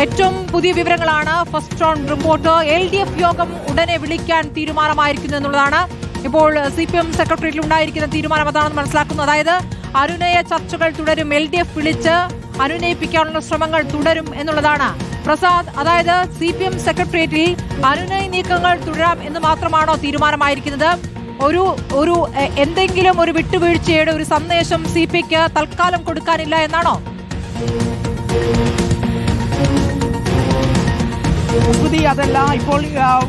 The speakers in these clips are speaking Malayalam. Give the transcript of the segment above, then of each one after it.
ഏറ്റവും പുതിയ വിവരങ്ങളാണ്. First on report. LDF യോഗം ഉടനെ വിളിക്കാൻ തീരുമാനമായിരിക്കുന്നു എന്നുള്ളതാണ്. ഇപ്പോൾ CPM സെക്രട്ടേറിയറ്റിൽ ഉണ്ടായിരിക്കുന്ന തീരുമാനം അതാണെന്ന് മനസ്സിലാക്കുന്നു. അതായത് അനുനയ ചർച്ചകൾ തുടരും, LDF വിളിച്ച് അനുനയിപ്പിക്കാനുള്ള ശ്രമങ്ങൾ തുടരും എന്നുള്ളതാണ്. പ്രസാദ്, അതായത് CPM സെക്രട്ടേറിയറ്റിൽ അനുനയ നീക്കങ്ങൾ തുടരാം എന്ന് മാത്രമാണോ തീരുമാനമായിരിക്കുന്നത്? ഒരു എന്തെങ്കിലും ഒരു വിട്ടുവീഴ്ചയുടെ ഒരു സന്ദേശം CPക്ക് തൽക്കാലം കൊടുക്കാനില്ല എന്നാണോ? അതല്ല, ഇപ്പോൾ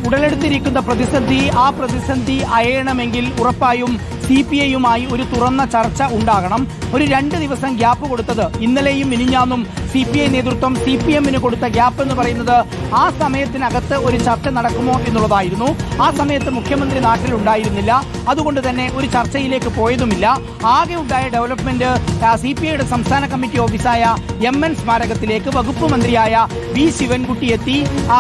ഉടലെടുത്തിരിക്കുന്ന പ്രതിസന്ധി, ആ പ്രതിസന്ധി അയയണമെങ്കിൽ ഉറപ്പായും CPI-യുമായി ഒരു തുറന്ന ചർച്ച ഉണ്ടാകണം. ഒരു 2 ദിവസം ഗ്യാപ്പ് കൊടുത്തത് ഇന്നലെയും മിനിഞ്ഞാന്നും CPI നേതൃത്വം CPM-ന് കൊടുത്ത ഗ്യാപ്പ് എന്ന് പറയുന്നത് ആ സമയത്തിനകത്ത് ഒരു ചർച്ച നടക്കുമോ എന്നുള്ളതായിരുന്നു. ആ സമയത്ത് മുഖ്യമന്ത്രി നാട്ടിലുണ്ടായിരുന്നില്ല, അതുകൊണ്ട് തന്നെ ഒരു ചർച്ചയിലേക്ക് പോയതുമില്ല. ആകെ ഉണ്ടായ ഡെവലപ്മെന്റ് CPI-യുടെ സംസ്ഥാന കമ്മിറ്റി ഓഫീസായ MN സ്മാരകത്തിലേക്ക് വകുപ്പ് മന്ത്രിയായ V ശിവൻകുട്ടി എത്തി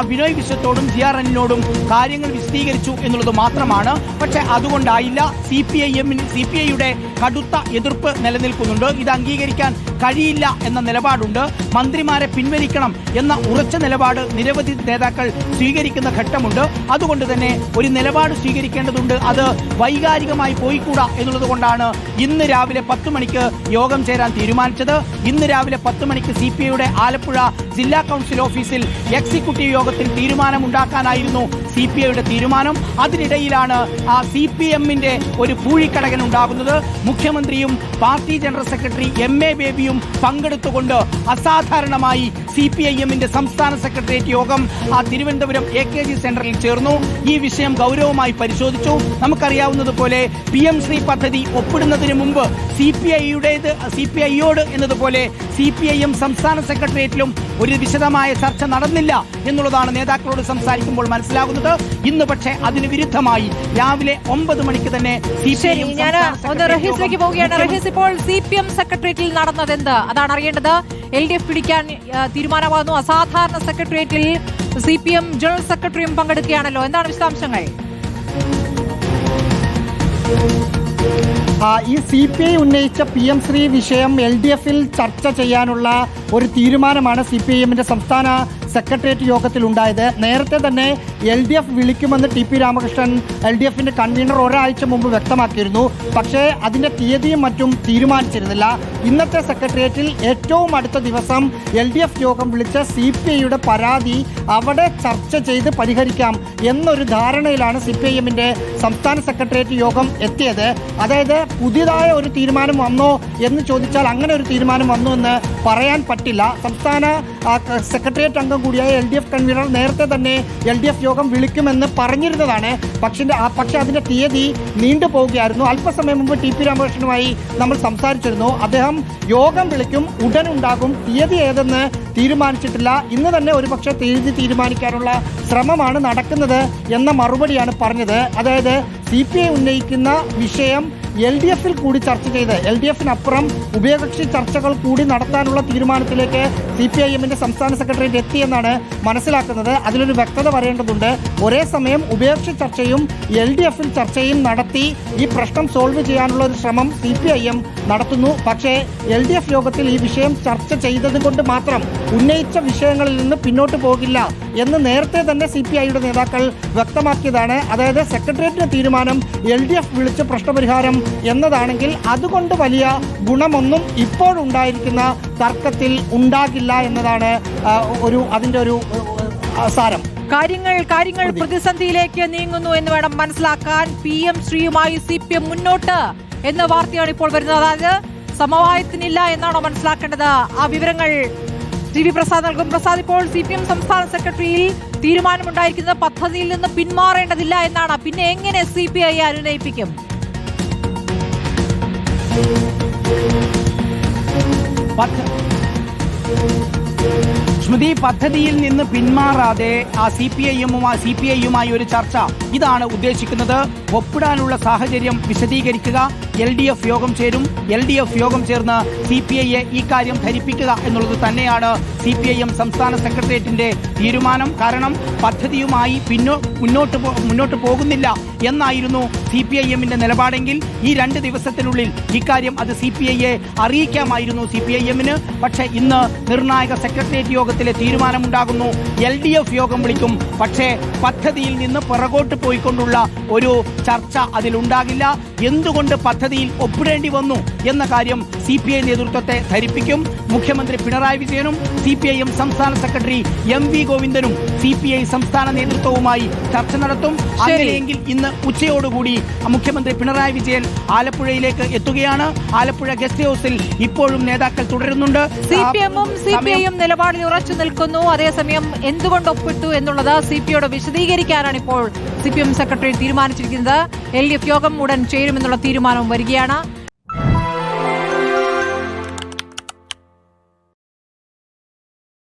ബിനോയ് വിശ്വത്തോടും GRNനോടും കാര്യങ്ങൾ വിശദീകരിച്ചു എന്നുള്ളത് മാത്രമാണ്. പക്ഷെ അതുകൊണ്ടായില്ല. CPI-യുടെ കടുത്ത എതിർപ്പ് നിലനിൽക്കുന്നുണ്ട്. ഇത് അംഗീകരിക്കാൻ കഴിയില്ല എന്ന നിലപാടുണ്ട്. മന്ത്രിമാരെ പിൻവലിക്കണം എന്ന ഉറച്ച നിലപാട് നിരവധി നേതാക്കൾ സ്വീകരിക്കുന്ന ഘട്ടമുണ്ട്. അതുകൊണ്ട് തന്നെ ഒരു നിലപാട് സ്വീകരിക്കേണ്ടതുണ്ട്. അത് വൈകാരികമായി പോയിക്കൂടാ എന്നുള്ളത് കൊണ്ടാണ് ഇന്ന് രാവിലെ 10 മണിക്ക് യോഗം ചേരാൻ തീരുമാനിച്ചത്. ഇന്ന് രാവിലെ 10 മണിക്ക് CPI-യുടെ ആലപ്പുഴ ജില്ലാ കൗൺസിൽ ഓഫീസിൽ എക്സിക്യൂട്ടീവ് യോഗത്തിൽ തീരുമാനമുണ്ടാക്കാനായിരുന്നു CPI-യുടെ തീരുമാനം. അതിനിടയിലാണ് CPM-ന്റെ ഒരു പൂഴിക്കടകൻ ഉണ്ടാകുന്നത്. മുഖ്യമന്ത്രിയും പാർട്ടി ജനറൽ സെക്രട്ടറി MA ബേബിയും പങ്കെടുത്തുകൊണ്ട് അസാധാരണമായി CPIM-ന്റെ സംസ്ഥാന സെക്രട്ടേറിയറ്റ് യോഗം തിരുവനന്തപുരം AKG സെന്ററിൽ ചേർന്നു. ഈ വിഷയം ഗൗരവമായി പരിശോധിച്ചു. നമുക്കറിയാവുന്നതുപോലെ PM ശ്രീ പദ്ധതി ഒപ്പിടുന്നതിന് മുമ്പ് CPI-യോട് എന്നതുപോലെ CPIM സംസ്ഥാന സെക്രട്ടേറിയറ്റിലും ഒരു വിശദമായ ചർച്ച നടന്നില്ല എന്നുള്ളതാണ് നേതാക്കളോട് സംസാരിക്കുമ്പോൾ മനസ്സിലാകുന്നത്. ഇന്ന് പക്ഷേ അതിന് വിരുദ്ധമായി രാവിലെ 9 മണിക്ക് തന്നെ റഹീസിലേക്ക് പോവുകയാണ്. റഹീസ്, ഇപ്പോൾ CPM സെക്രട്ടേറിയറ്റിൽ നടന്നത് എന്ത്? അതാണ് അറിയേണ്ടത്. LDF പിടിക്കാൻ തീരുമാനമാകുന്നു. അസാധാരണ സെക്രട്ടേറിയറ്റിൽ CPM ജനറൽ സെക്രട്ടറിയും പങ്കെടുക്കുകയാണല്ലോ. എന്താണ് വിശദാംശങ്ങൾ? ഈ CPI ഉന്നയിച്ച PM ശ്രീ വിഷയം LDF-ൽ ചർച്ച ചെയ്യാനുള്ള ഒരു തീരുമാനമാണ് CPIM-ന്റെ സംസ്ഥാന സെക്രട്ടേറിയറ്റ് യോഗത്തിൽ ഉണ്ടായത്. നേരത്തെ തന്നെ LDF വിളിക്കുമെന്ന് TP രാമകൃഷ്ണൻ LDF-ന്റെ കൺവീനർ ഒരാഴ്ച മുമ്പ് വ്യക്തമാക്കിയിരുന്നു. പക്ഷേ അതിൻ്റെ തീയതിയും മറ്റും തീരുമാനിച്ചിരുന്നില്ല. ഇന്നത്തെ സെക്രട്ടേറിയറ്റിൽ ഏറ്റവും അടുത്ത ദിവസം LDF യോഗം വിളിച്ച് CPI-യുടെ പരാതി അവിടെ ചർച്ച ചെയ്ത് പരിഹരിക്കാം എന്നൊരു ധാരണയിലാണ് CPIM-ന്റെ സംസ്ഥാന സെക്രട്ടേറിയറ്റ് യോഗം എത്തിയത്. അതായത് പുതിയതായ ഒരു തീരുമാനം വന്നോ എന്ന് ചോദിച്ചാൽ അങ്ങനെ ഒരു തീരുമാനം വന്നു എന്ന് പറയാൻ പറ്റില്ല. സംസ്ഥാന സെക്രട്ടേറിയറ്റ് അംഗം കൂടിയായ LDF കൺവീനർ നേരത്തെ തന്നെ LDF യോഗം വിളിക്കുമെന്ന് പറഞ്ഞിരുന്നതാണ്. പക്ഷേ അതിൻ്റെ തീയതി നീണ്ടുപോവുകയായിരുന്നു. അല്പസമയം മുമ്പ് TP രാമകൃഷ്ണനുമായി നമ്മൾ സംസാരിച്ചിരുന്നു. അദ്ദേഹം യോഗം വിളിക്കും, ഉടനുണ്ടാകും, തീയതി ഏതെന്ന് തീരുമാനിച്ചിട്ടില്ല. ഇന്ന് തന്നെ ഒരുപക്ഷെ തീയതി തീരുമാനിക്കാനുള്ള ശ്രമമാണ് നടക്കുന്നത് എന്ന മറുപടിയാണ് പറഞ്ഞത്. അതായത് CPI ഉന്നയിക്കുന്ന വിഷയം LDF-ൽ കൂടി ചർച്ച ചെയ്ത് LDF-നപ്പുറം ഉഭയകക്ഷി ചർച്ചകൾ കൂടി നടത്താനുള്ള തീരുമാനത്തിലേക്ക് CPIM-ന്റെ സംസ്ഥാന സെക്രട്ടേറിയറ്റ് എത്തിയെന്നാണ് മനസ്സിലാക്കുന്നത്. അതിലൊരു വ്യക്തത പറയേണ്ടതുണ്ട്. ഒരേ സമയം ഉഭയകക്ഷി ചർച്ചയും LDF-ൽ ചർച്ചയും നടത്തി ഈ പ്രശ്നം സോൾവ് ചെയ്യാനുള്ള ഒരു ശ്രമം CPIM നടത്തുന്നു. പക്ഷേ LDF യോഗത്തിൽ ഈ വിഷയം ചർച്ച ചെയ്തത് കൊണ്ട് മാത്രം ഉന്നയിച്ച വിഷയങ്ങളിൽ നിന്ന് പിന്നോട്ട് പോകില്ല എന്ന് നേരത്തെ തന്നെ CPI-യുടെ നേതാക്കൾ വ്യക്തമാക്കിയതാണ്. അതായത് സെക്രട്ടേറിയറ്റിന്റെ തീരുമാനം LDF വിളിച്ച് പ്രശ്നപരിഹാരം എന്നതാണെങ്കിൽ അതുകൊണ്ട് വലിയ ഗുണമൊന്നും ഇപ്പോഴുണ്ടായിരിക്കുന്ന തർക്കത്തിൽ ഉണ്ടാകില്ല എന്നതാണ് അതിൻ്റെ ഒരു സാരം. കാര്യങ്ങൾ പ്രതിസന്ധിയിലേക്ക് നീങ്ങുന്നു എന്ന് വേണം മനസ്സിലാക്കാൻ. PM ശ്രീയുമായി CPM മുന്നോട്ട് എന്ന വാർത്തയാണ് ഇപ്പോൾ വരുന്നത്. അതായത് സമവായത്തിനില്ല എന്നാണോ മനസ്സിലാക്കേണ്ടത്? ആ വിവരങ്ങൾ TV പ്രസാദ് നൽകും. പ്രസാദ്, ഇപ്പോൾ CPM സംസ്ഥാന സെക്രട്ടറിയിൽ തീരുമാനമുണ്ടായിരിക്കുന്നത് പദ്ധതിയിൽ നിന്ന് പിന്മാറേണ്ടതില്ല എന്നാണ്. പിന്നെ എങ്ങനെ CPI അനുനയിപ്പിക്കും? സ്മൃതി, പദ്ധതിയിൽ നിന്ന് പിന്മാറാതെ CPI-യുമായി ഒരു ചർച്ച, ഇതാണ് ഉദ്ദേശിക്കുന്നത്. ഒപ്പിടാനുള്ള സാഹചര്യം വിശദീകരിക്കുക, LDF യോഗം ചേരും. LDF യോഗം ചേർന്ന് CPIയെ ഈ കാര്യം ധരിപ്പിക്കുക എന്നുള്ളത് തന്നെയാണ് CPIM സംസ്ഥാന സെക്രട്ടേറിയറ്റിന്റെ തീരുമാനം. കാരണം പദ്ധതിയുമായി മുന്നോട്ട് പോകുന്നില്ല എന്നായിരുന്നു CPIMന്റെ നിലപാടെങ്കിൽ ഈ 2 ദിവസത്തിനുള്ളിൽ ഇക്കാര്യം അത് CPIയെ അറിയിക്കാമായിരുന്നു CPIMന്. പക്ഷേ ഇന്ന് നിർണായക സെക്രട്ടേറിയറ്റ് യോഗത്തിലെ തീരുമാനമുണ്ടാകുന്നു. LDF യോഗം വിളിക്കും. പക്ഷേ പദ്ധതിയിൽ നിന്ന് പുറകോട്ട് പോയിക്കൊണ്ടുള്ള ഒരു ചർച്ച അതിലുണ്ടാകില്ല. എന്തുകൊണ്ട് പദ്ധതിയിൽ ഒപ്പിടേണ്ടി വന്നു എന്ന കാര്യം CPI നേതൃത്വത്തെ ധരിപ്പിക്കും. മുഖ്യമന്ത്രി പിണറായി വിജയനും CPIM സംസ്ഥാന സെക്രട്ടറി MV ഗോവിന്ദനും CPI സംസ്ഥാന നേതൃത്വവുമായി ചർച്ച നടത്തും. അങ്ങനെയെങ്കിൽ ഇന്ന് ഉച്ചയോടുകൂടി മുഖ്യമന്ത്രി പിണറായി വിജയൻ ആലപ്പുഴയിലേക്ക് എത്തുകയാണ്. ആലപ്പുഴ ഗസ്റ്റ് ഹൌസിൽ ഇപ്പോഴും നേതാക്കൾ തുടരുന്നുണ്ട്. CPIയും നിലപാടിൽ ഉറച്ചു നിൽക്കുന്നു. അതേസമയം എന്തുകൊണ്ട് ഒപ്പിട്ടു എന്നുള്ളത് CPIയോട് വിശദീകരിക്കാനാണ് ഇപ്പോൾ CPM സെക്രട്ടറി തീരുമാനിച്ചിരിക്കുന്നത്. LDF യോഗം ഉടൻ ചേരുമെന്നുള്ള തീരുമാനവും വരികയാണ്.